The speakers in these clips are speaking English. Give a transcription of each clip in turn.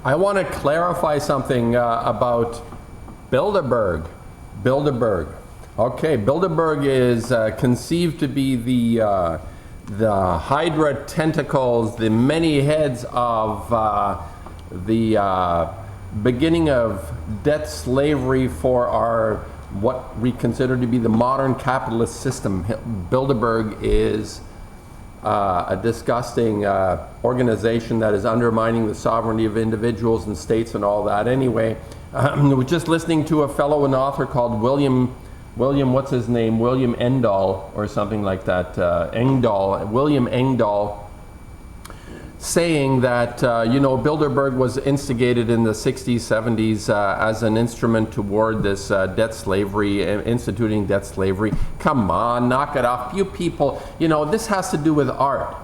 I want to clarify something about Bilderberg. Bilderberg. Okay, Bilderberg is conceived to be the hydra tentacles, the many heads of the beginning of debt slavery for our what we consider to be the modern capitalist system. Bilderberg is a disgusting organization that is undermining the sovereignty of individuals and states and all that. Anyway, we're just listening to a fellow, an author called William, what's his name? William Engdahl or something like that. William Engdahl, saying that, Bilderberg was instigated in the 60s, 70s as an instrument toward this debt slavery, instituting debt slavery. Come on, knock it off. You people, this has to do with art.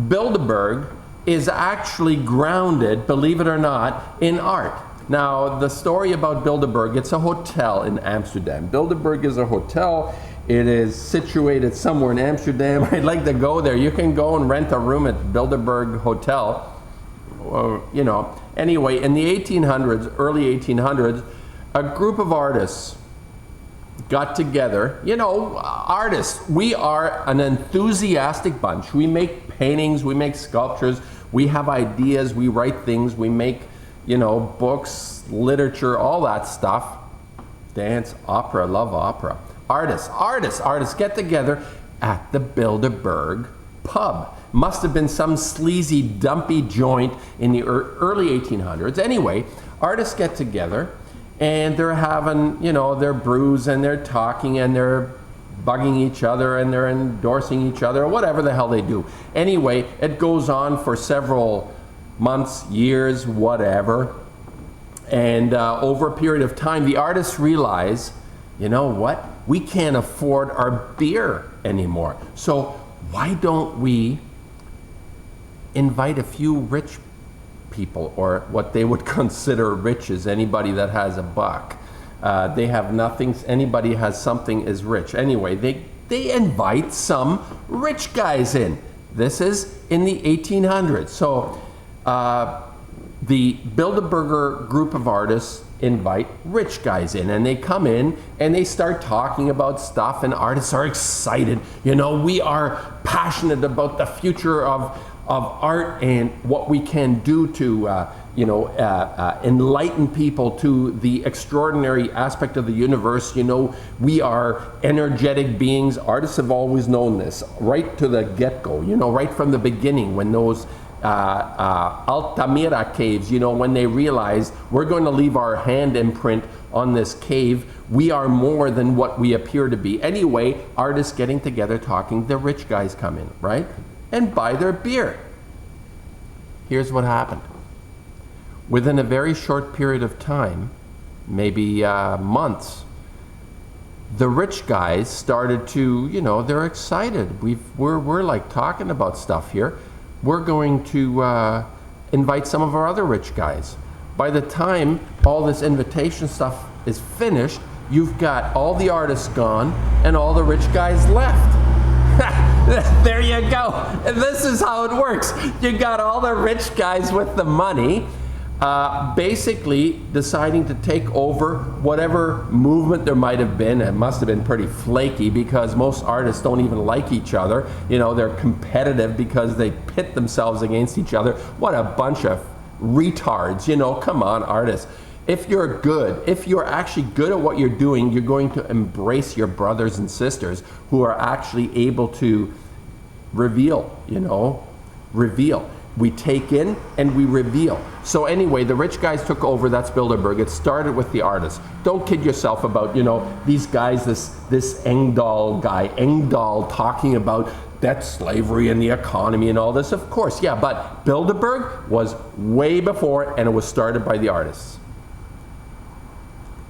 Bilderberg is actually grounded, believe it or not, in art. Now, the story about Bilderberg, it's a hotel in Amsterdam. Bilderberg is a hotel. It is situated somewhere in Amsterdam. I'd like to go there. You can go and rent a room at Bilderberg Hotel. Anyway, in the 1800s, early 1800s, a group of artists got together. Artists, we are an enthusiastic bunch. We make paintings, we make sculptures, we have ideas, we write things, we make, books, literature, all that stuff. Dance, opera, love opera. Artists get together at the Bilderberg pub. Must have been some sleazy, dumpy joint in the early 1800s. Anyway, artists get together and they're having, their brews and they're talking and they're bugging each other and they're endorsing each other or whatever the hell they do. Anyway, it goes on for several months, years, whatever. And over a period of time, the artists realize, you know what? We can't afford our beer anymore. So why don't we invite a few rich people, or what they would consider rich is anybody that has a buck. They have nothing. Anybody has something is rich. Anyway, they invite some rich guys in. This is in the 1800s. So the Bilderberger group of artists invite rich guys in, and they come in and they start talking about stuff, and artists are excited. We are passionate about the future of art and what we can do to enlighten people to the extraordinary aspect of the universe. We are energetic beings. Artists have always known this right to the get-go, right from the beginning, when those Altamira caves, when they realized we're going to leave our hand imprint on this cave, we are more than what we appear to be. Anyway, artists getting together talking, the rich guys come in, right? And buy their beer. Here's what happened. Within a very short period of time, maybe months, the rich guys started to, they're excited. We're like talking about stuff here. We're going to invite some of our other rich guys. By the time all this invitation stuff is finished, you've got all the artists gone and all the rich guys left. There you go. This is how it works. You got all the rich guys with the money basically deciding to take over whatever movement there might have been. It must have been pretty flaky, because most artists don't even like each other. They're competitive because they pit themselves against each other. What a bunch of retards. Come on, artists. If you're good, if you're actually good at what you're doing, you're going to embrace your brothers and sisters who are actually able to reveal. We take in and we reveal. So anyway, the rich guys took over. That's Bilderberg. It started with the artists. Don't kid yourself about, these guys, this Engdahl guy, talking about debt slavery and the economy and all this. Of course, yeah, but Bilderberg was way before, and it was started by the artists.